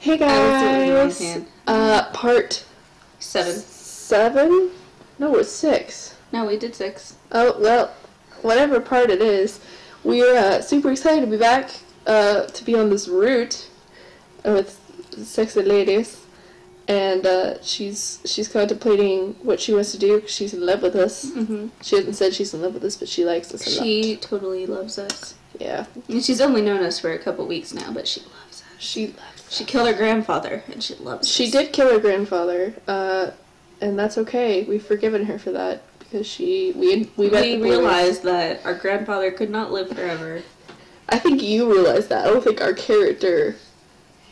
Hey guys! Part 7? No, it's 6. No, we did 6. Oh, well, whatever part it is, we're super excited to be back, to be on this route with sexy ladies, and she's contemplating what she wants to do because she's in love with us. Mm-hmm. She hasn't said she's in love with us, but she likes us a lot. She totally loves us. Yeah. And she's only known us for a couple weeks now, but she loves us. She loves us. She killed her grandfather, and she loves us. She did kill her grandfather, and that's okay. We've forgiven her for that because we realized that our grandfather could not live forever. I think you realized that. I don't think our character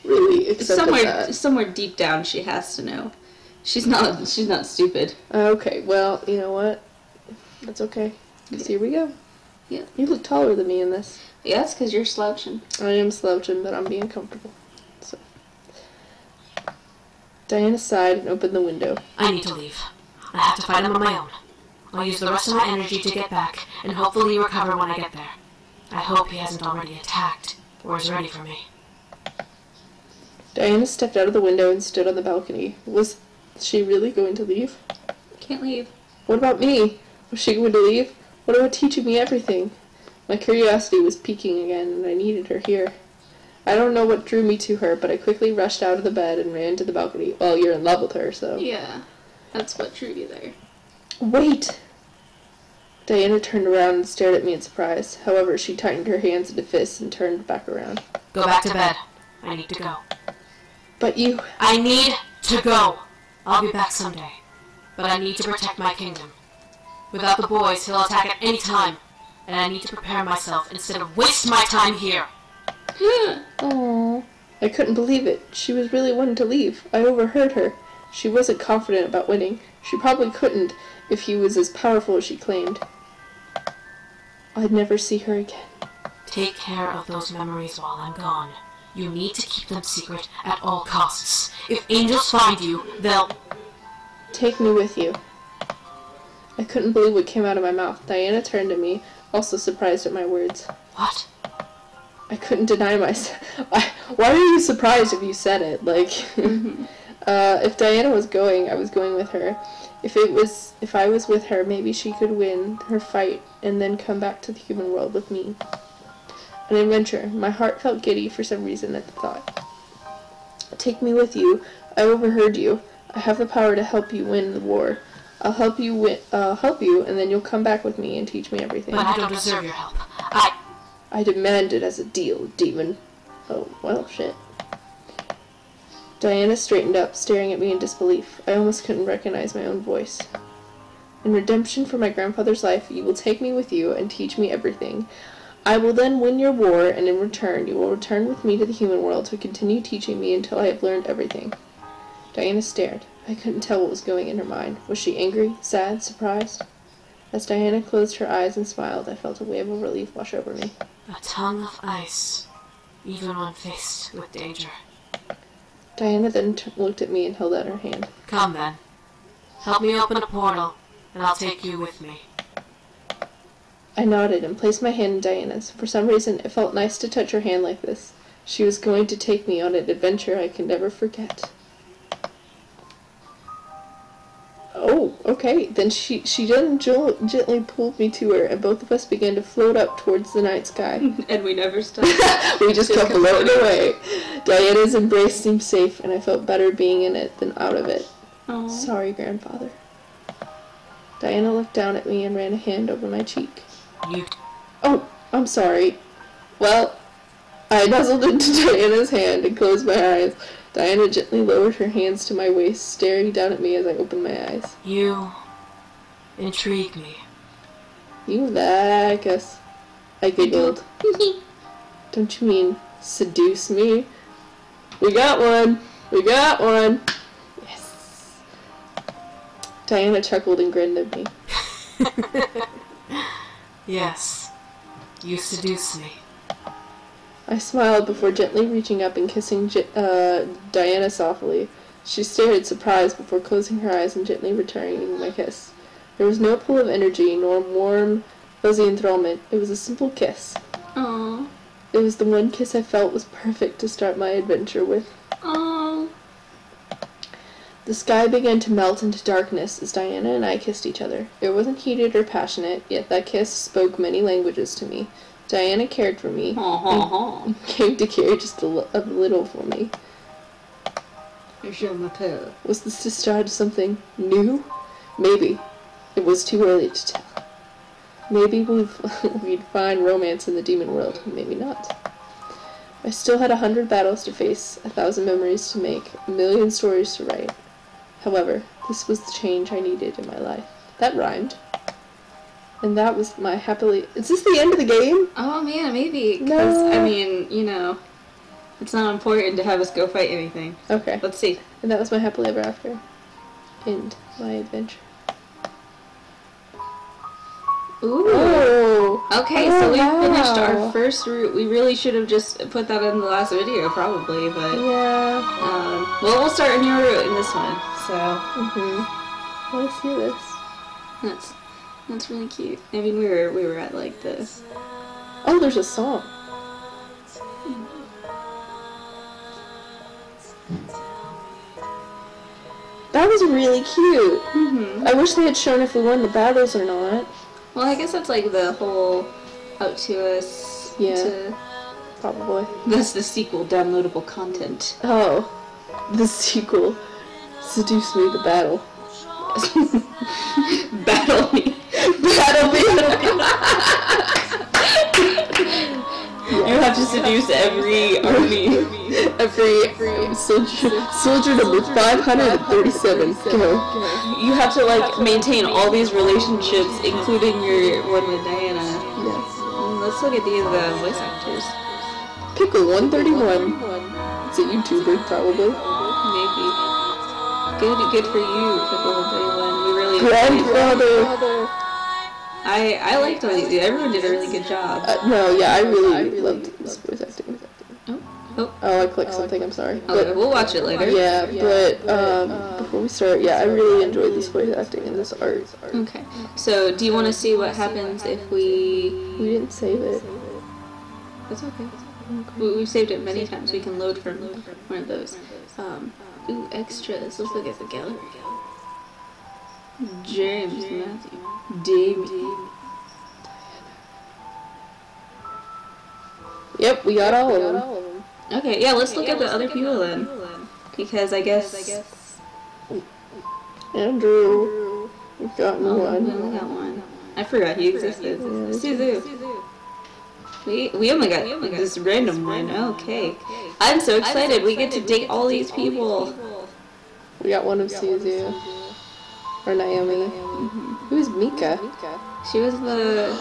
really accepted that. Somewhere deep down, she has to know. She's not stupid. Okay, well, you know what? That's okay. Because here we go. Yeah. You look taller than me in this. Yeah, it's because you're slouching. I am slouching, but I'm being comfortable. So, Diana sighed and opened the window. I need to leave. I have to fight him on my own. I'll use the rest of my energy to get back, and hopefully recover when I get there. I hope he hasn't already attacked, or is ready for me. Diana stepped out of the window and stood on the balcony. Was she really going to leave? Can't leave. What about me? Was she going to leave? What about teaching me everything? My curiosity was peaking again, and I needed her here. I don't know what drew me to her, but I quickly rushed out of the bed and ran to the balcony. Well, you're in love with her, so... Yeah, that's what drew you there. Wait! Diana turned around and stared at me in surprise. However, she tightened her hands into fists and turned back around. Go back to bed. I need to go. But you... I need to go! I'll be back someday. But I need to protect my kingdom. Without the boys, he'll attack at any time. And I need to prepare myself instead of waste my time here. Aww. I couldn't believe it. She was really wanting to leave. I overheard her. She wasn't confident about winning. She probably couldn't if he was as powerful as she claimed. I'd never see her again. Take care of those memories while I'm gone. You need to keep them secret at all costs. If angels find you, they'll... Take me with you. I couldn't believe what came out of my mouth. Diana turned to me, also surprised at my words. What? I couldn't deny myself. Why are you surprised if you said it? Like, if Diana was going, I was going with her. If I was with her, maybe she could win her fight and then come back to the human world with me. An adventure. My heart felt giddy for some reason at the thought. Take me with you. I overheard you. I have the power to help you win the war. I'll help you, and then you'll come back with me and teach me everything. But I don't deserve your help. I demand it as a deal, demon. Oh, well, shit. Diana straightened up, staring at me in disbelief. I almost couldn't recognize my own voice. In redemption for my grandfather's life, you will take me with you and teach me everything. I will then win your war, and in return, you will return with me to the human world to continue teaching me until I have learned everything. Diana stared. I couldn't tell what was going in her mind. Was she angry, sad, surprised? As Diana closed her eyes and smiled, I felt a wave of relief wash over me. A tongue of ice, even when faced with danger. Diana then looked at me and held out her hand. Come then. Help me open a portal, and I'll take you with me. I nodded and placed my hand in Diana's. For some reason, it felt nice to touch her hand like this. She was going to take me on an adventure I can never forget. Oh, okay. Then she gently pulled me to her, and both of us began to float up towards the night sky. And we never stopped. We just kept floating away. Diana's embrace seemed safe, and I felt better being in it than out of it. Aww. Sorry, grandfather. Diana looked down at me and ran a hand over my cheek. Oh, I'm sorry. Well, I nuzzled into Diana's hand and closed my eyes. Diana gently lowered her hands to my waist, staring down at me as I opened my eyes. You intrigue me. You like us. I giggled. Don't you mean seduce me? We got one! We got one! Yes! Diana chuckled and grinned at me. Yes, you seduce me. I smiled before gently reaching up and kissing Diana softly. She stared surprised before closing her eyes and gently returning my kiss. There was no pull of energy, nor warm, fuzzy enthrallment. It was a simple kiss. Aww. It was the one kiss I felt was perfect to start my adventure with. Oh. The sky began to melt into darkness as Diana and I kissed each other. It wasn't heated or passionate, yet that kiss spoke many languages to me. Diana cared for me, and came to care just a little for me. Was this the start of something new? Maybe. It was too early to tell. Maybe we'd find romance in the demon world. Maybe not. I still had 100 battles to face, 1,000 memories to make, 1,000,000 stories to write. However, this was the change I needed in my life. That rhymed. And that was my happily... Is this the end of the game? Oh man, maybe. Because, No. I mean, you know, it's not important to have us go fight anything. Okay. Let's see. And that was my happily ever after. End my adventure. Ooh. Oh. Okay, Oh, so we wow. finished our first route. We really should have just put that in the last video, probably, but... Yeah. Well, we'll start a new route in this one, so... I want to see this. That's really cute. I mean, we were at, like, this. Oh, there's a song. That was really cute. I wish they had shown if we won the battles or not. Well, I guess that's, like, the whole up to us. Yeah. Probably. That's the sequel, downloadable content. Oh. The sequel. Seduce Me, the battle. Battle me. Battle me. You have to seduce every army. Every soldier number 537. Go. You have to, like, maintain all these relationships, including your one with Diana. Yes. Let's look at these voice actors. Pickle 131. It's a YouTuber, probably. Maybe. Good for you, Pickle 131. We really Grandfather. I liked all these. Everyone did a really good job. No, yeah, I really loved this voice acting. Oh. Oh, I clicked something, I'm sorry. Okay, we'll watch it later. Yeah, but before we start, yeah, I really enjoyed this voice acting and this art. Okay. So, do you want to see what happens if we... We didn't save it. That's okay. We've saved it many times. We can load from one of those. Ooh, extras. Let's look at the gallery. James, Matthew, Damien. Yep, we got all of them. Okay, yeah, let's look at the other people then. Because I guess... Andrew. We've gotten We one. only got one. I forgot he existed. Suzu. We only got this random one. Okay. I'm so excited. We get to date all these people. We got one of Suzu. Or Naomi. Who's Mika? She was the...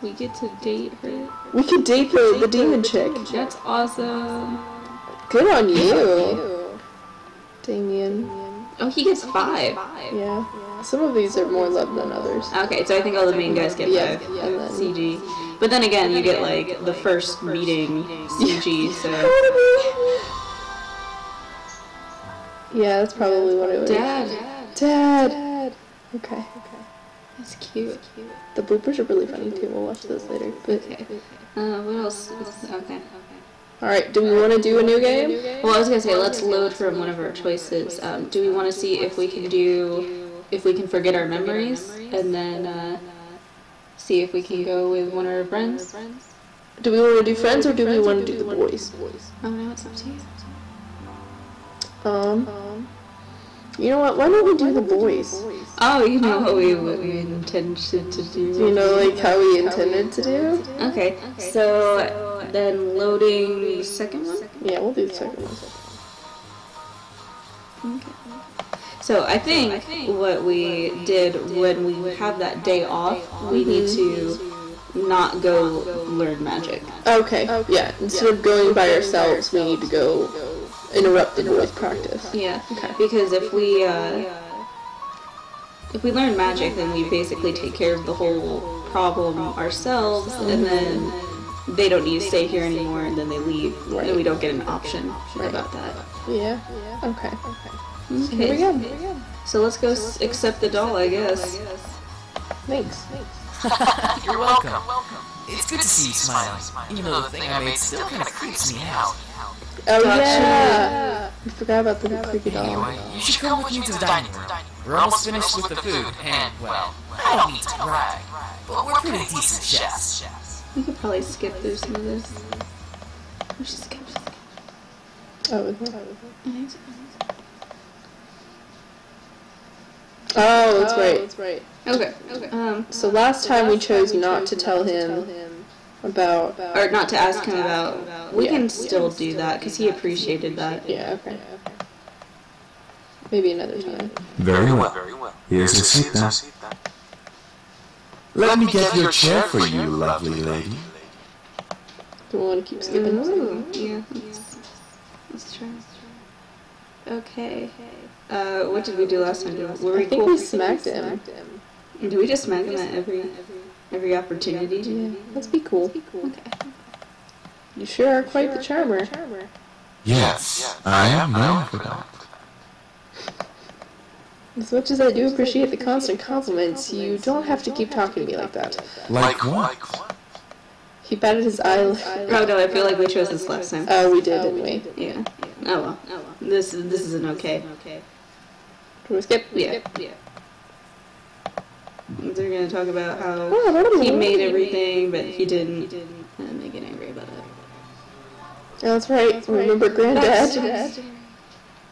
We get to date her. We could date the demon chick. That's awesome. Good on you. Damien. Oh, he gets 5. Yeah. Some of these are more loved than others. Okay, so I think all the main guys get 5. Yeah, and then... CG. But then again, you get like the first meeting CG, so... Yeah, that's probably what it was. Dad. Okay. That's cute. The bloopers are really funny too. We'll watch those later. But Okay. What else? Okay. alright, do we want to do a new game? Well, I was gonna say, let's load from one of our choices. Do we want to see if we can forget our memories, and then see if we can go with one of our friends? Do we want to do friends or do we want to do the boys? Oh no, it's up to you. You know what? Why don't we do the boys? Oh, you know what we intended to do. Do you know like how we intended to do? Okay, so then loading the second one? Yeah, we'll do the second one. Okay. So I think what we did when we have that day off, we need to not go learn magic. Okay, yeah. Instead of going by ourselves, we need to go interrupt the boys' practice. Yeah, because if we learn magic, then we basically take care of the whole problem ourselves, and then they don't need to stay here anymore, and then they leave, and we don't get an option about that. Yeah. Okay. Okay. Here we go. So let's go accept the doll, I guess. Thanks. You're welcome. It's good to see you smiling, even though the thing I made still kind of creeps me out. Oh yeah! I forgot about the creepy doll. Anyway, you should come with me to the dining room. We're almost finished with the food, and, well, I don't mean to brag, but we're pretty decent chefs. We could probably skip through some of this. We should skip. Oh, that's right. Okay. So last time we chose not to tell him about... Or not to ask him about... We can still do that, because he appreciated that. Yeah, okay. Maybe another time. Very well. Here's your seat then. Let me get your chair for you, lovely lady. Do we want to keep skipping? Ooh, yeah. Let's try. Okay. What did we do last time? Were we I think cool? we smacked him. Do we just smack him at every opportunity? Yeah, let's be cool. Okay. You sure are quite the charmer. Yes, I am known for that. As much as I do appreciate the constant compliments, you don't have to keep talking to me like that. Like what? He batted his eyelid. Oh no, I feel like we chose this last time. Oh, we did, didn't we? Yeah. Oh well. This is an okay. Can we skip? Yeah. They're gonna talk about how he made everything, but he didn't, and they get angry about it. Oh, that's right. Remember Granddad?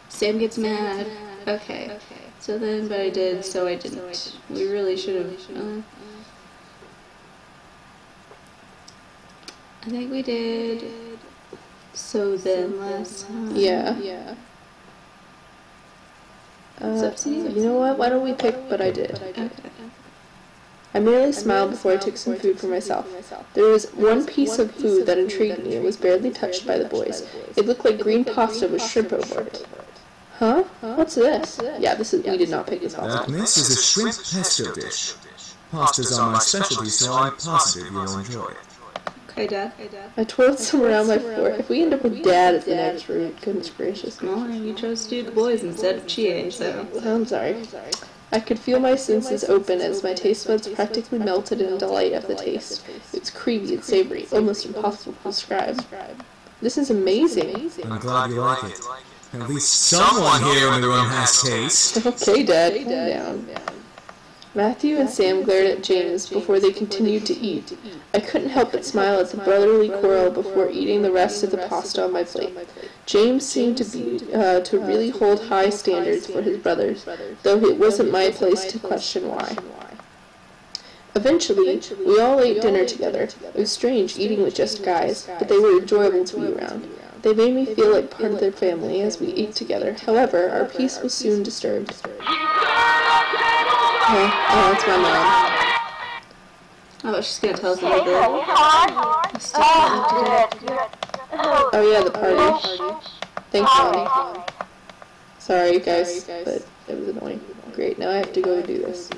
Sam gets mad. Okay. So then, but I did, so I didn't. We really should have. I think we did. So then last time. Yeah. It's up to you. You know what? Why don't we pick But I Did? Okay. I merely smiled before I took some food for myself. There was one piece of food that intrigued me and was barely touched by the boys. It looked like green pasta with shrimp over it. Huh? What's this? Yeah, we did not pick this pasta. This is a shrimp pesto dish. Pastas are my specialty, so I'm positive you'll enjoy it. Okay, Dad. I twirled some around my fork. If we end up with Dad as the next route, goodness gracious. Well, you chose to do the boys instead of Chie, so. I'm sorry. I could feel my senses open as my taste buds practically melted in delight of the taste. It was creamy and savory, almost impossible to describe. This is amazing. I'm glad you like it. At least someone here in the room has taste. Okay, Dad, calm down. Matthew and Sam glared at James before they continued to eat. I couldn't help but smile at the brotherly quarrel before eating the rest of the pasta on my plate. James seemed to really hold high standards for his brothers, though it wasn't my place to question why. Eventually, we all ate dinner together. It was strange eating with just guys, but they were enjoyable to be around. They made me feel like part of their family as we ate together. However, our peace was soon disturbed. Oh, it's my mom. Oh, she's gonna tell us about the Oh yeah, the party. Thanks, Mom. Sorry, guys, but it was annoying. Great, now I have to go do this.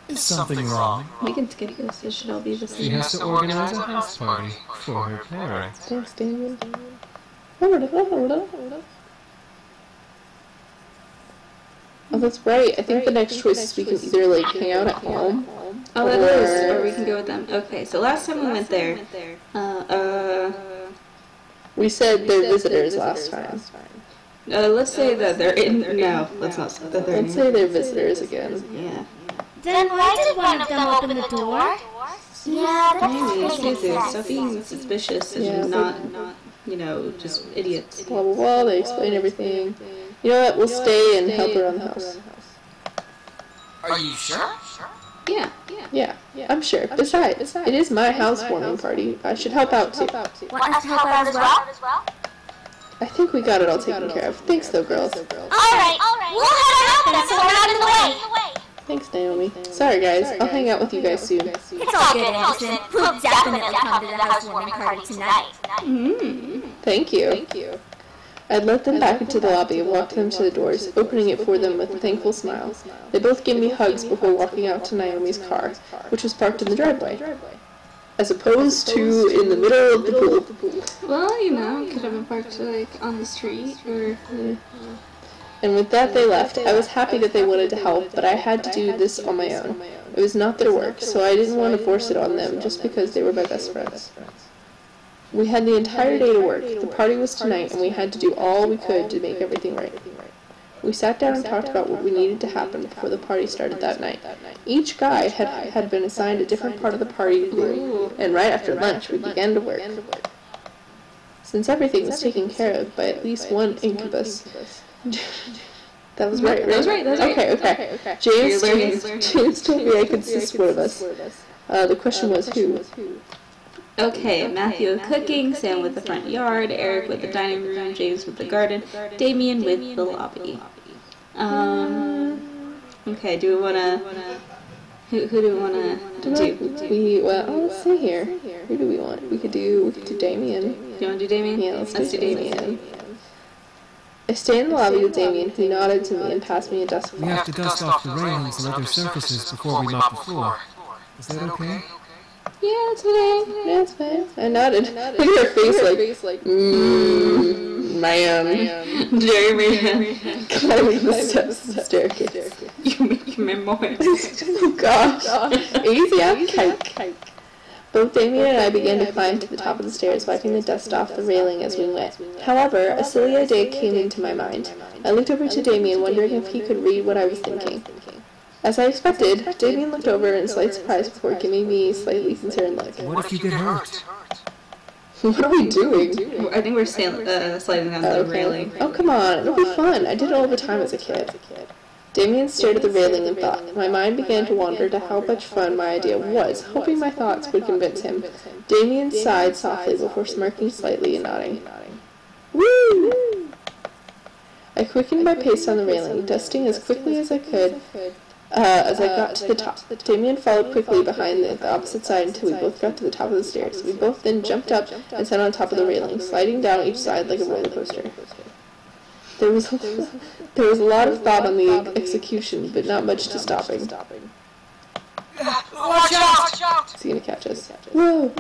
Is something wrong? We can skip this. It should all be the She same. has to organize a house party for her parents. Thanks, David. Oh, that's right. I think the next choice is we can either, like, hang out at home. Oh, that is. Or we can go with them. Okay, so last time we went there, We said they're visitors last time. let's say that they're in. No, let's not say that they're in. Let's say they're visitors again. Yeah. Then why did one of them open the door? Yeah, that's Maybe stop being suspicious and Yeah. not, just idiots. Blah, blah, blah. They explain everything. You know what? We'll stay and help around the house. Are you sure? Yeah. Yeah, I'm sure. Besides, it is my housewarming party. I should help out, too. Want us to help out as well? I think we got it all taken care of. Thanks, though, girls. Alright, we'll head on up then so we're not in the way. Thanks, Naomi. Sorry, guys. I'll hang out with you guys soon. It's all good, Anderson. We'll definitely come to the housewarming party tonight. Thank you. I'd let them back into the lobby and walked them to the doors, opening it for them with a thankful smile. They both gave me hugs before walking out to Naomi's car, which was parked in the driveway, as opposed to in the middle of the pool. Well, it could have been parked on the street or. And with that they left. I was happy that they wanted to help, but I had to do this on my own. It was not their work, so I didn't want to force it on them just because they were my best friends. We had the entire day to work. The party was tonight, and we had to do all we could to make everything right. We sat down and talked about what we needed to happen before the party started that night. Each guy had been assigned a different part of the party to do, and right after lunch we began to work. Since everything was taken care of by at least one incubus. That was right, right? That was right. Okay. James told me I could assist one of us. The question was who? Okay, Matthew with cooking, Sam with the front yard, Eric with the dining room, James with the garden, Damien with the lobby. Okay, do we want to... Who do we want to do? Well, let's see here. Who do we want? We could do Damien. Do you want to do Damien? Yeah, let's do Damien. I stayed in the lobby with Damien, who nodded to me and passed me a dustpan. We have to dust off the railings and other surfaces before we mop the floor. Is that okay? Yeah, it's okay. Yeah, it's fine. I nodded. Look at her face like, man. Jeremy. Climbing the steps of the staircase. You make me more. Oh gosh. Easy up, cake. Both Damien and I began to climb to the top of the stairs, wiping the dust off the railing as we went. However, a silly idea came into my mind. I looked over to Damien, wondering if he could read what I was thinking. As I expected, Damien looked over in slight surprise before giving me a slightly concerned look. What if you get hurt? What are we doing? I think we're sliding down the railing. Oh, come on. It'll be fun. I did it all the time as a kid. Damien stared at the railing and thought. My mind began to wander to how much fun my idea was, hoping my thoughts would convince him. Damien sighed softly before smirking slightly and nodding. Woo! I quickened my pace on the railing, dusting as quickly as I could as I got to the top. Damien followed quickly behind the opposite side until we both got to the top of the stairs. We both then jumped up and sat on top of the railing, sliding down each side like a roller coaster. There was a lot of thought on the execution, but not much to stopping. Watch out! Is he gonna catch us? Whoa!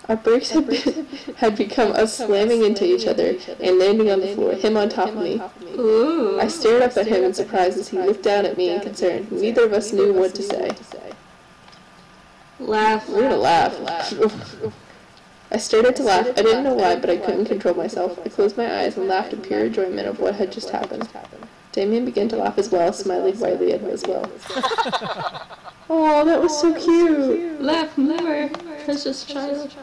Our brakes had become us slamming into each other and landing on the floor, him on top of me. Ooh. I stared up at him in surprise as he looked down at me in concern. Neither of us knew what to say. Laugh. We're gonna laugh. I started to laugh. I didn't know why, but I couldn't control myself. I closed my eyes and laughed in pure enjoyment of what had just happened. Damien began to laugh as well, smiling widely at me as well. Oh, that was so cute! Laugh more, precious child.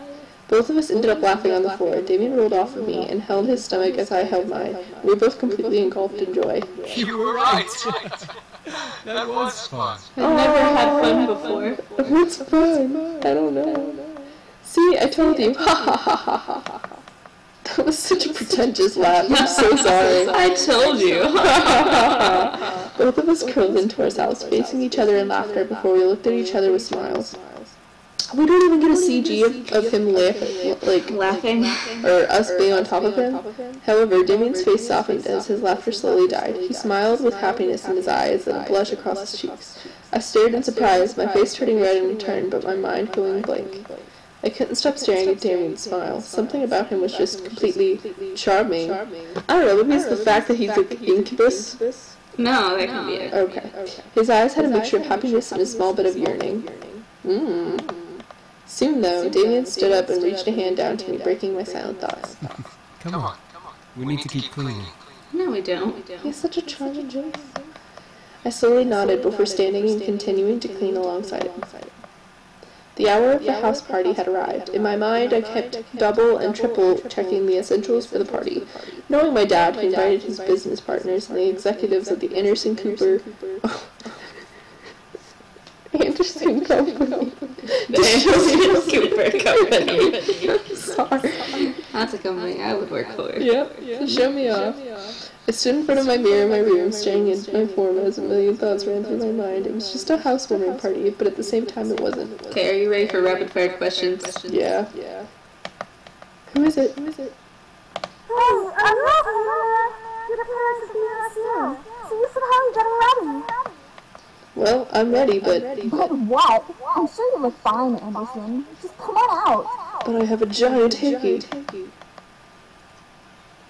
Both of us ended up laughing on the floor. Damien rolled off of me and held his stomach as I held mine. We were both completely engulfed in joy. You were right! That was fun. I've never had fun before. What's fun? I don't know. See, I told you. Ha ha ha ha ha ha. That was such a pretentious laugh. I'm so sorry. I told you. Both of us curled into ourselves, facing each other in laughter before we looked at each other with smiles. We don't even get a CG of him laughing, or us being on top of him. However, Damien's face softened as his laughter slowly died. He smiled with happiness in his eyes and a blush across his cheeks. I stared in surprise, my face turning red in return, but my mind going blank. I couldn't stop staring at Damien's smile. Something about him was just completely charming. I don't know, maybe it's the fact that he's like incubus. No, that can be it. Okay. His eyes had a mixture of happiness and a small bit of yearning. Soon, though, Damien stood up and reached a hand down to me, breaking my silent thoughts. Come on. We need to keep cleaning. No, we don't. He has such a charming voice. I slowly nodded before standing and continuing to clean alongside him. The hour of the house party had arrived. In my mind, I kept double and triple checking the essentials for the party. Knowing my dad, he invited his business partners and the executives of the Anderson Cooper... Anderson Company. Cooper Company. Sorry. That's a company I would work for. Yep. Show me off. I stood in front of my mirror in my room, staring into my form as a million thoughts ran through my mind. It was just a housewarming party, but at the same time it wasn't. Okay, are you ready for rapid fire questions? Yeah. Who is it? Oh, I'm not. Your parents will be in us soon, so you should hurry getting ready. Well, I'm ready, but what? I'm sure you look fine, Anderson. Just come on out. I have a giant hickey.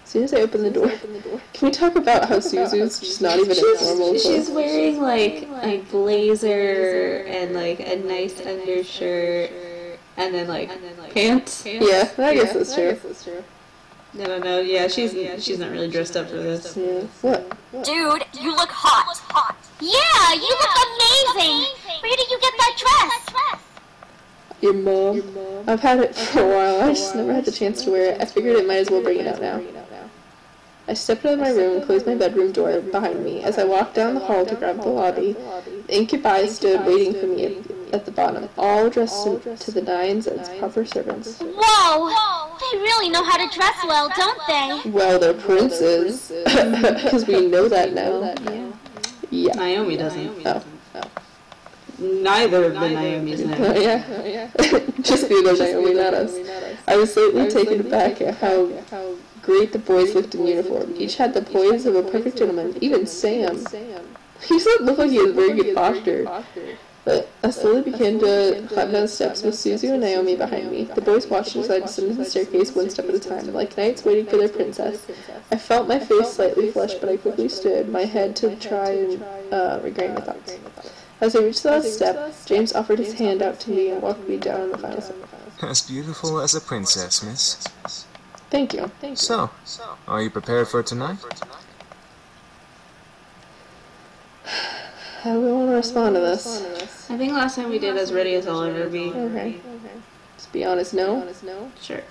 As soon as I open the door, can we talk about how Suzu's just not even informal? She's wearing like a blazer and like a nice undershirt and then like pants. Yeah, I guess that's true. No. Yeah, she's not really dressed up for this. Yeah. What? Dude, you look hot. Yeah, you look amazing. Where did you get that dress? Your mom. I've had it for a while. I just never had the chance to wear it. I figured it might as well bring it out now. I stepped out of my room and closed my bedroom door behind me. As I walked down the hall to grab the lobby, the incubi stood waiting for me at the bottom, all dressed to the nines as proper servants. Whoa! They really know how to dress well, don't they? Well, they're princes. Because we know that now. Yeah. Naomi doesn't. Oh. Neither of the Naomis know. Yeah. Just the other Naomi, not us. I was slightly taken aback at how great the boys looked in uniform. Each had the poise of a perfect gentleman. Even Sam. He doesn't look like he has very good posture. But I slowly began to climb down the steps with Suzu and Naomi behind me. The boys watched as I descended the staircase one step at a time, like knights waiting for their princess. I felt my face slightly flush, but I quickly stood my head to try and regain my thoughts. As I reached the last step, James offered his hand out to me and walked me down the final step. As beautiful as a princess, miss. Thank you. So, are you prepared for tonight? How do we want to respond to this? I think last time we did as ready as I'll ever be. Okay. To be honest, no. Sure.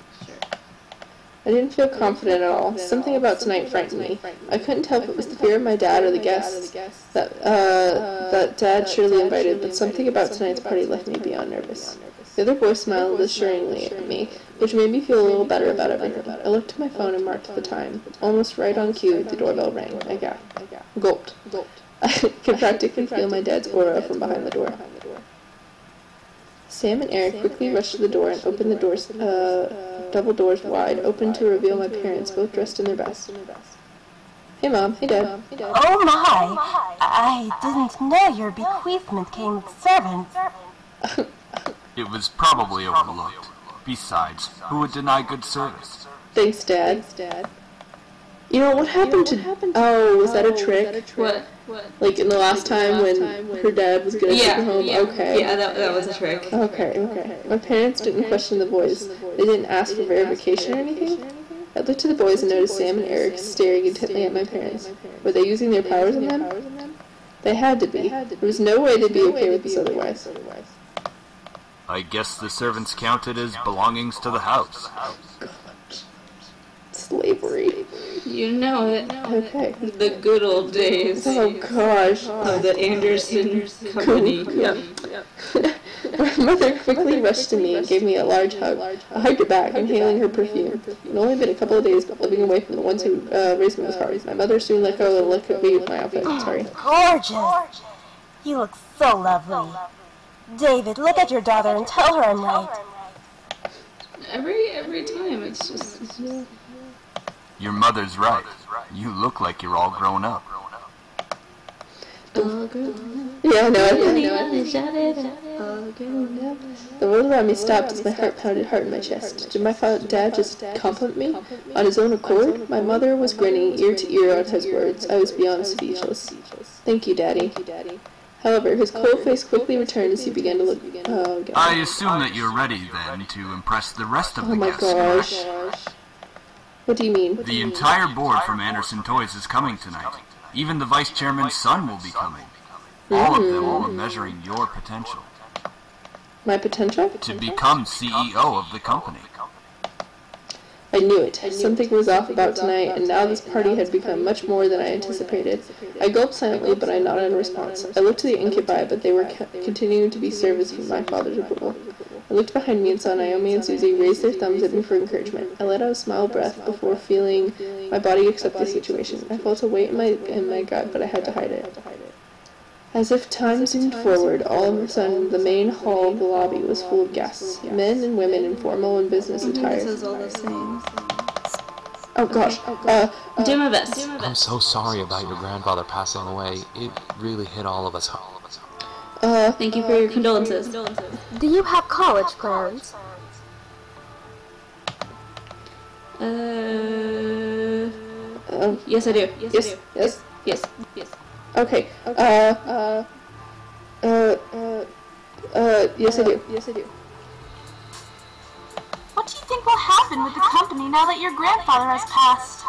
I didn't feel confident at all. Something about tonight frightened me. I couldn't tell if it was the fear of my dad or the guests that Dad surely invited, but something about tonight's party left me beyond nervous. The other boy smiled assuringly at me, which made me feel a little better about everything. I looked at my phone and marked the time. Almost right on cue, the doorbell rang. I gulped. I could practically feel my dad's aura from behind the door. Sam and Eric quickly rushed to the door and opened the doors, double doors wide, open to reveal my parents, both dressed in their best. Hey Mom, hey Dad. Oh my! I didn't know your bequeathment came with servants. It was probably overlooked. Besides, who would deny good service? Thanks, Dad. You know, what happened to... Oh, was that a trick? What? Like in the last time when her dad was going to take her home? Yeah. Okay. Yeah, that was a trick. Okay. My parents didn't question the boys. They didn't ask for verification or anything. I looked to the boys and noticed Sam and Eric staring intently at my parents. Were they using their powers on them? They had to be. There was no way they'd be okay with this otherwise. I guess the servants counted as belongings to the house. Slavery. You know it. Okay. The good old days. Oh gosh. Of the Anderson Company. Yep. My mother quickly rushed to me and gave me a large hug. I hugged her back, inhaling her perfume. It had only been a couple of days, but living away from the ones who raised me was hard. My mother soon let go and looked at me with my outfit. Sorry. Gorgeous! You look so lovely. David, look at your daughter and tell her I'm right. Every time, it's just... Your mother's right. You look like you're all grown up. Yeah, I know it. The world around me stopped as my heart pounded hard in my chest. Did my dad just compliment me? On his own accord? My mother was grinning ear to ear at his words. I was beyond speechless. Thank you, Daddy. However, his cold face quickly returned as he began to look... Oh, God. I assume that you're ready, then, to impress the rest of the guests. Oh, my gosh. What do you mean? The entire board from Anderson Toys is coming tonight. Even the vice chairman's son will be coming. All of them are measuring your potential. My potential? To become CEO of the company. I knew it. Something was off about tonight, and now this party had become much more than I anticipated. I gulped silently, but I nodded in response. I looked to the incubi, but they were continuing to be servants with my father's approval. I looked behind me and saw Naomi and Susie raise their thumbs at me for encouragement. I let out a small breath before feeling my body accept the situation. I felt a weight in my gut, but I had to hide it. As if time zoomed forward, all of a sudden the main hall of the lobby was full of guests, men and women in formal and business attire. This is all the same. Oh gosh. Do my best. I'm so sorry about your grandfather passing away. It really hit all of us hard. Thank you for your condolences. Do you have college plans? Yes, I do. Yes. Yes. Yes. Yes. Okay. Yes, I do. Yes, I do. What do you think will happen with the company now that your grandfather has passed?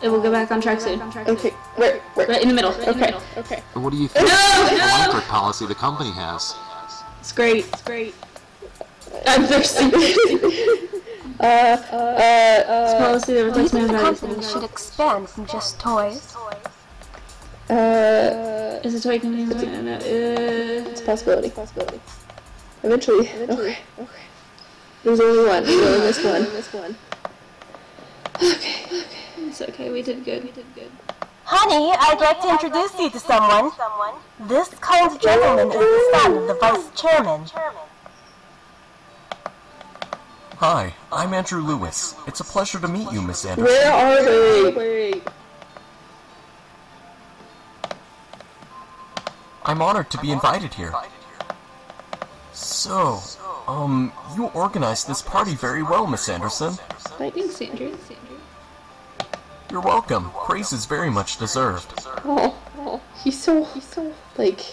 It will go back on track soon. Okay. Right in the middle. Okay. What do you think of the philanthropic policy the company has? It's great. It's great. I'm thirsty. It's policy that Do you reflects my think the values. company should expand from just toys? Is a toy company? It's a possibility. Eventually. Okay. There's only one. We only missed one. Okay. It's okay. We did good. Honey, I'd like to introduce you to someone. This kind gentleman is the son of the vice chairman. Hi, I'm Andrew Lewis. It's a pleasure to meet you, Miss Anderson. Where are they? I'm honored to be invited here. So, you organized this party very well, Miss Anderson. Thanks, Andrew. You're welcome. Praise is very much deserved. Oh, he's so like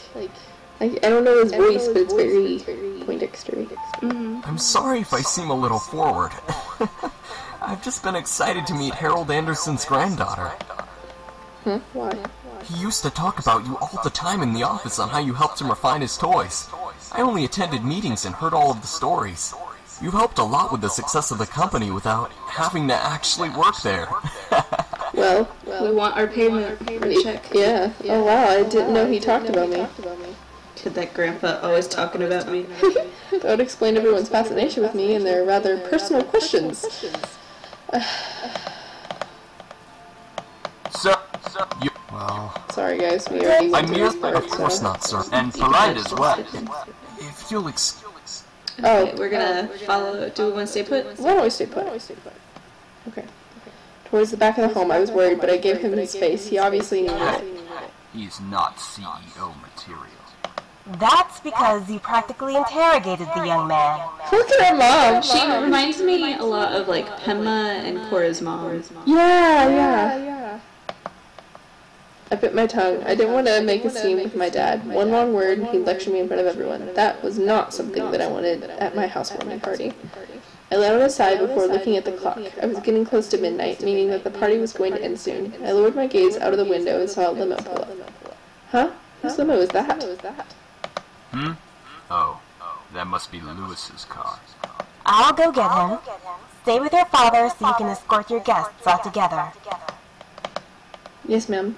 I don't know his voice, but it's very Poindexter. I'm sorry if I seem a little forward. I've just been excited to meet Harold Anderson's granddaughter. Huh? Why? He used to talk about you all the time in the office on how you helped him refine his toys. I only attended meetings and heard all of the stories. You've helped a lot with the success of the company without having to actually work there. Well, we want our payment check. Yeah. Oh wow, I didn't know he talked about me. Kid, that grandpa always talking about me. That would explain everyone's fascination with me and their rather personal questions. Sir, you... Well... Sorry guys, we already went I'm to here, this part, Of course not, sir. and polite as well. If you'll Okay, we're gonna follow. Do we want to stay put? Why don't we stay put? Okay. Towards the back of the home, I was worried, but I gave him his space. He obviously needed it. He's not CEO material. That's because you practically interrogated the young man. Look at our mom! She reminds me a lot of like Pemma and Cora's mom. Yeah. I bit my tongue. I didn't want to make a scene with my dad. One wrong word and he'd lecture me in front of everyone. That was not something that I wanted at my housewarming party. I lay on his side before looking at the clock. I was getting close to midnight, meaning that the party was going to end soon. I lowered my gaze out of the window and saw a limo pull up. Huh? Whose limo is that? Oh, that must be Lewis's car. I'll go get him. Stay with your father so you can escort your guests out together. Yes, ma'am.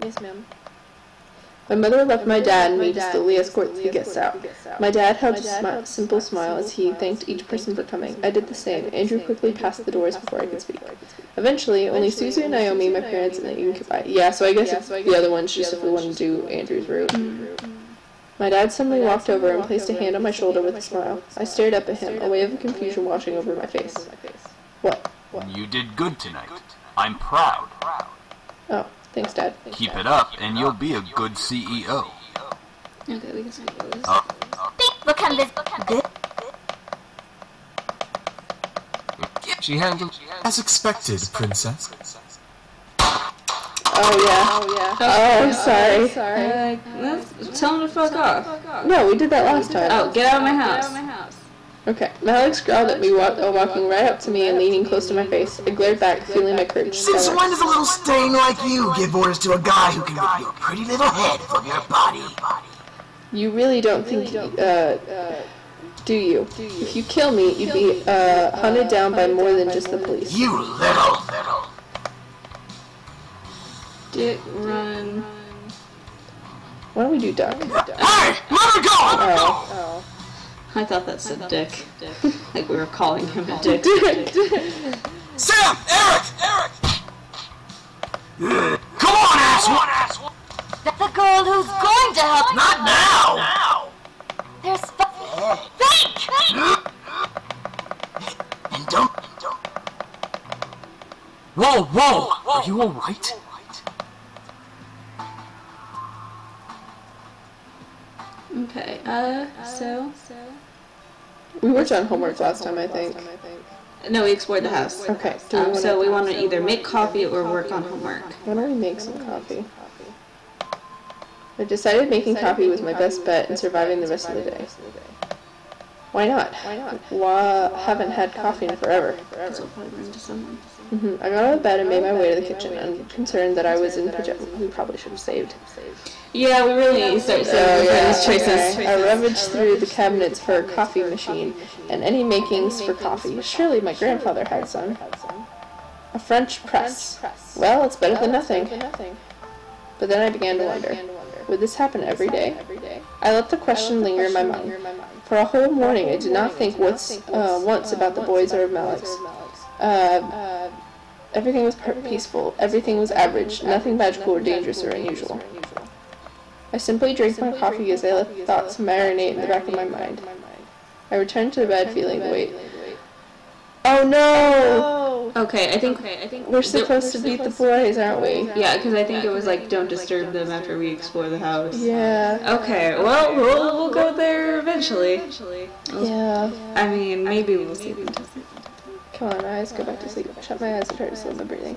My mother left my dad and me to slowly escort the guests out. My dad held a simple smile as he thanked each person for coming. I did the same. Andrew quickly passed the doors before I could speak. Eventually, only Susie and Naomi, my parents, and the incubi. Yeah, so I guess it's the other one's just if we want to do Andrew's route. My dad suddenly walked over and placed a hand on my shoulder with a smile. I stared up at him, a wave of confusion washing over my face. What? You did good tonight. I'm proud. Oh, thanks, Dad. Keep it up, and you'll be a good CEO. Okay, we can start this. Look at this. She handled as expected, Princess. Oh, yeah. Oh, sorry. Tell him to fuck off. No, we did that last time. Oh, get out of my house. Okay. Alex growled at me, walking right up to me and leaning close to my face. I glared back, feeling my courage. Since when does a little stain like you give orders to a guy who can rip your pretty little head from your body? You really don't think, do you? If you kill me, you'd be, hunted down by more than just the police. You little. Dick, run. Why don't we do duck? Hey! Let her go! Oh. I thought that said dick. Like we were calling him a dick. Sam! Eric! Come on, asshole! The girl who's going to help. Not now! There's fake! And don't. Whoa! Are you alright? Okay, so We worked on homework last time, I think. No, we explored the house. Okay. So we want to either make coffee or work on homework. Why don't we make some coffee? I decided making coffee was my best bet in surviving the rest of the day. Why not? Haven't had coffee in forever. I got out of bed and made my way to the kitchen. I'm concerned that I was in pajamas. We probably should have saved. Yeah, we really need to start saving for these choices. I rummaged through the cabinets for a coffee machine and any makings for coffee. Surely my grandfather had some. A French press. Well, it's better than nothing. But then I began to wonder, would this happen every day? I let the question linger in my mind. For a whole morning I did not think once about the boys or Malik's. Everything was peaceful. Everything was average. Nothing magical or dangerous or unusual. I simply drank my coffee as I let the thoughts marinate in the back of my mind. I returned to the bed feeling the weight. Oh no! Okay, I think we're supposed to beat the boys, aren't we? Yeah, because I think it was like, don't disturb them after we explore the house. Yeah. Okay, well, we'll go there eventually. Yeah. I mean, maybe we'll see them. Come on, eyes, go back to sleep. Shut my eyes and try to slow my breathing.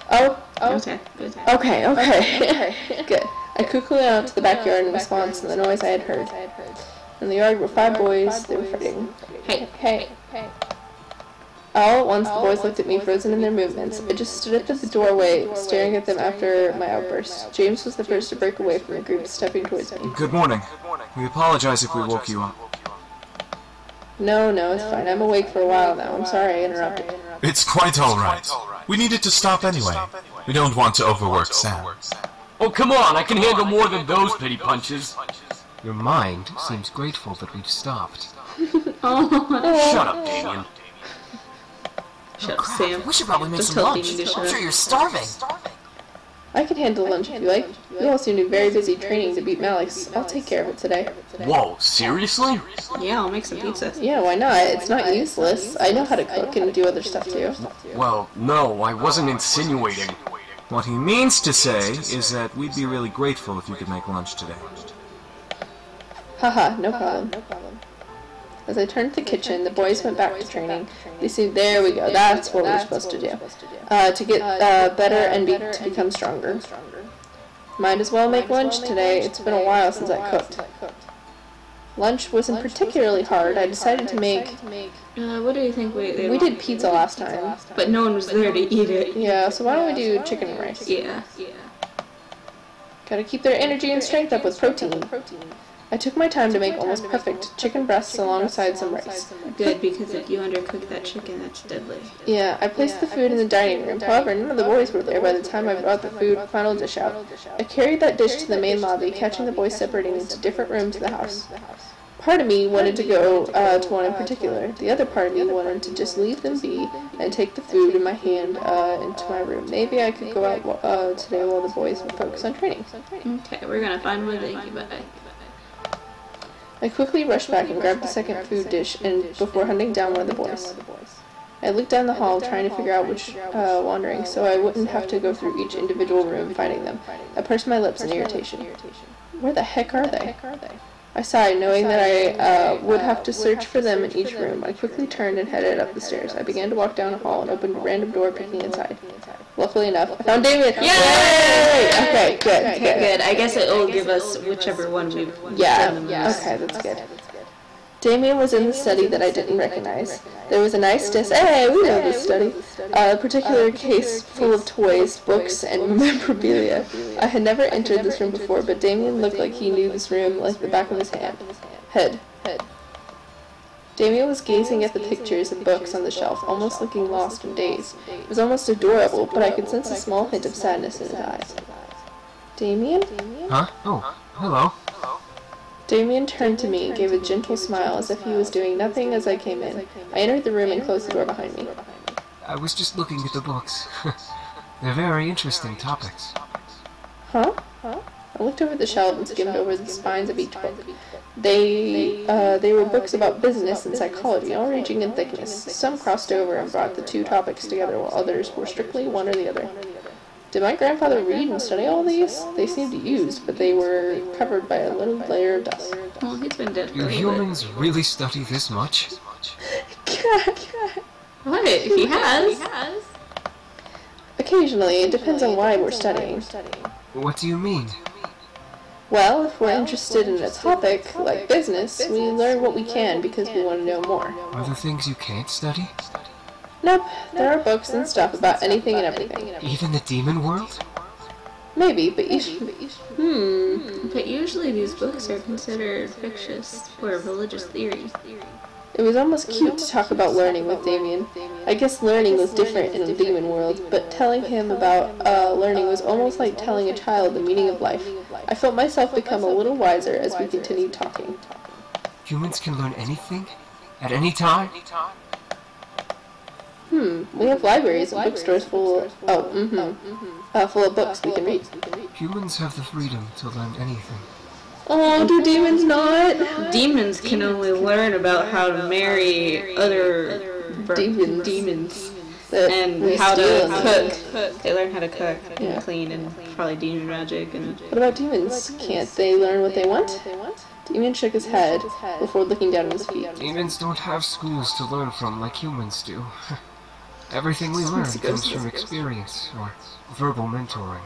Oh. Okay, good. Okay. Good. I quickly went out to the backyard in response to the noise I had heard. In the yard were 5 boys. They were fighting. Hey. All at once, the boys looked at me, frozen in their movements. I just stood at the doorway, staring at them after my outburst. James was the first to break away from the group, stepping towards me. Good morning. We apologize if we woke you up. No, it's fine. I'm awake for a while now. I'm sorry I interrupted. It's quite alright. We needed to stop anyway. We don't want to overwork Sam. Oh, come on, I can handle more than those pity punches. Your mind seems grateful that we've stopped. Shut up, Damien. Shut up, Sam. We should probably make some lunch. I'm sure you're starving. I can handle lunch if you like. You all seem to be very busy training to beat Malik's. I'll take care of it today. Whoa, seriously? Yeah, I'll make some pizza. Yeah, why not? It's not useless. I know how to cook and do other stuff too. Well, no, I wasn't insinuating. What he means to say is that we'd be really grateful if you could make lunch today. Haha, no problem. As I turned to the kitchen, the boys went back to training. They said, there we go, that's what we're supposed to do. To get better and to become stronger. Might as well make lunch today. It's been a while since I cooked. Lunch wasn't particularly hard. I decided to make... what do you think we did pizza last time. But no one was there to eat it. Yeah, so why don't we do chicken and rice? Yeah. Gotta keep their energy and strength up with protein. I took my time to make almost perfect chicken breasts alongside some rice. Good, because if you undercook that chicken, that's deadly. Yeah, I placed the food in the dining room. However, none of the boys were there by the time I brought the final dish out. I carried that dish to the main lobby, catching the boys separating into different rooms of the house. Part of me wanted to go to one in particular. The other part of me wanted to just leave them be and take the food in my hand into my room. Maybe I could go out today while the boys would focus on training. Okay, we're gonna find one. Thank you, bye. I quickly rushed back and grabbed the second food dish before hunting down one of the boys. I looked down the hall, trying to figure out which wandering, so I wouldn't have to go through each individual room finding them. I pursed my lips in irritation. Where the heck are they? I sighed, knowing that I would have to search for them in each room. I quickly turned and headed up the stairs. I began to walk down a hall and opened a random door, peeking inside. Luckily enough, I found Damien! Yay! Okay, good. I guess it will give us whichever one we've done the most. Okay, that's good. Damien was in the study that I didn't recognize. There was a nice desk. Hey, we know this study. A particular case full of toys, books, and memorabilia. I had never entered this room before, but Damien looked like he knew this room like the back of his head. Damien was gazing at the pictures and books on the shelf, almost looking lost and dazed. It was almost adorable, but I could sense a small hint of sadness in his eyes. Damien? Huh? Oh, hello. Damien turned to me and gave a gentle smile as if he was doing nothing as I came in. I entered the room and closed the door behind me. I was just looking at the books. They're very interesting topics. Huh? I looked over the shelf and skimmed over the spines of each book. They were books about business and psychology, all ranging in thickness. Some crossed over and brought the two topics together, while others were strictly one or the other. Did my grandfather read and study all these? They seemed used, but they were covered by a little layer of dust. Well, he's been dead for Do a little humans really study this much? What? He has. Occasionally, it depends on why we're studying. What do you mean? Well, if we're interested in a topic, like business, we learn what we can because we want to know more. Are there things you can't study? Nope, there are books and stuff about anything and everything. Even the demon world? Maybe, but But usually these books are considered fictitious or religious theory. It was almost cute to talk about learning with Damien. I guess learning was different in the demon world, but telling him about learning was almost like telling a child the meaning of life. I felt myself become a little wiser as we continued talking. Humans can learn anything? At any time? We have libraries and bookstores full of, full of books we can read. Humans have the freedom to learn anything. Oh, do demons not? Demons can only learn about how to marry other demons. And how to cook. They learn how to cook and clean and probably demon magic. And what about demons? Can't they learn what they want? Damien shook his head before looking down at his feet. Demons don't have schools to learn from like humans do. Everything we learn comes from experience or verbal mentoring.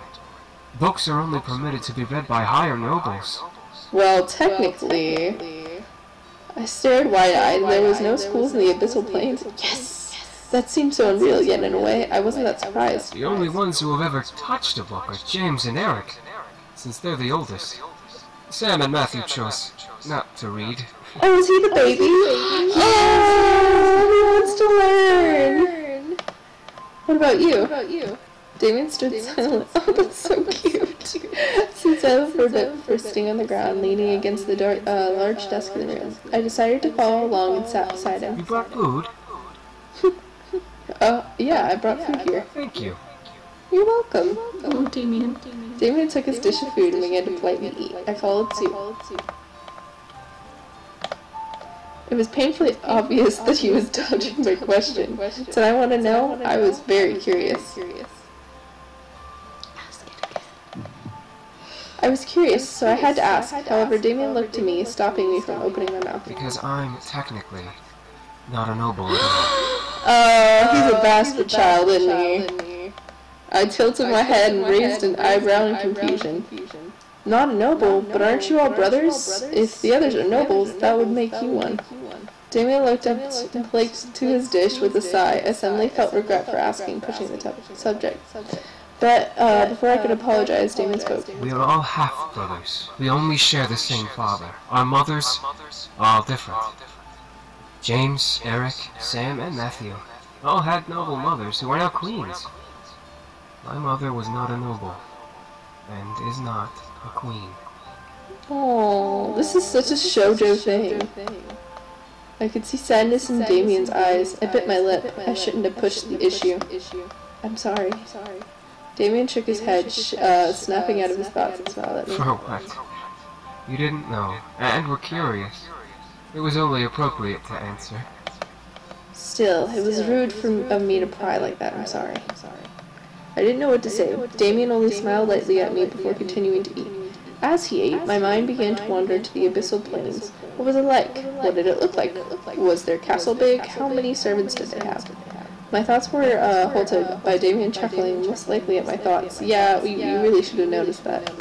Books are only permitted to be read by higher nobles. Well, technically, I stared wide-eyed. There was no schools in the abyssal plains. Yes! That seemed so unreal, yet in a way, I wasn't that surprised. The only ones who have ever touched a book are James and Eric, since they're the oldest. Sam and Matthew chose not to read. Oh, is he the baby? Oh, he wants to learn! What about you? Damien stood silent. Oh, that's so cute. Since I was sitting on the ground, leaning against the large desk in the room, I decided to follow along and sat beside him. You brought food? Yeah, I brought food here. Thank you. You're welcome. Oh, Damien. Damien took his dish of food and began to politely eat. I followed suit. It was painfully obvious that he was dodging my question. Did I want to know? I was very curious. I was curious, so I had to ask. However, Damien looked to me, stopping me from opening my mouth. Because I'm technically not a noble at all. Oh, he's a bastard child, isn't he? I tilted my head and raised an eyebrow in confusion. Not a noble, but aren't you all brothers? If the others are nobles, that would make you one. Damien looked up to his dish with a sigh. I suddenly felt regret for asking, pushing the subject. But before I could apologize, Damien spoke. We are all half-brothers. We only share the same father. Our mothers are all different. James, Eric, Sam, and Matthew all had noble mothers who are now queens. My mother was not a noble, and is not a queen. Oh, this is such a shoujo thing. I could see sadness in Damien's eyes. I bit my lip. I shouldn't have pushed the issue. I'm sorry. Damien shook his head, snapping out of his thoughts and smiled at me. For what? You didn't know, and were curious. It was only appropriate to answer. Still, it was rude of me to pry like that. I'm sorry. I didn't know what to say. Damien only smiled lightly at me before continuing to eat. As he ate, my mind began to wander to the abyssal plains. What was it like? What did it look like? Was their castle big? How many servants did they have? My thoughts were halted by Damien chuckling, most likely at my thoughts. Yeah, you really should have noticed that.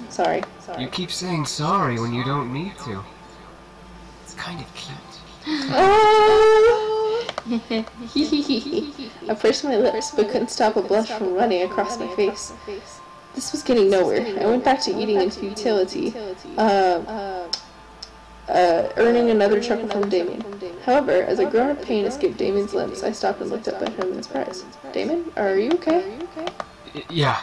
Sorry. You keep saying sorry when you don't need to. It's kind of cute. Oh! I pursed my lips, but couldn't stop a blush from running across my face. This was getting nowhere. I went back to eating in futility, earning another chuckle from Damien. However, as a grown-up pain escaped Damien's lips, I stopped and looked up at him in surprise. Damien, are you okay? Yeah.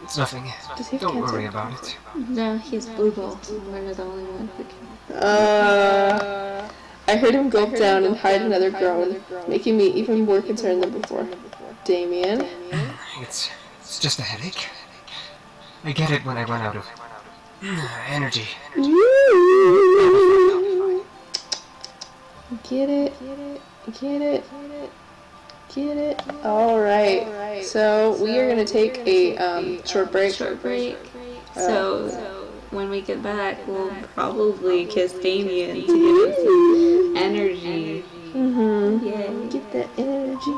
It's nothing. Don't worry about it. No, he has blue balls. We're the only one who can. I heard him gulp down and hide another groan, making me even more concerned than before. Damien? It's just a headache. I get it when I run out of energy. Get it. Get it? Alright. So we are going to take a short break. So when we get back, we'll probably kiss Damien to give us some energy. Yay. Get that energy.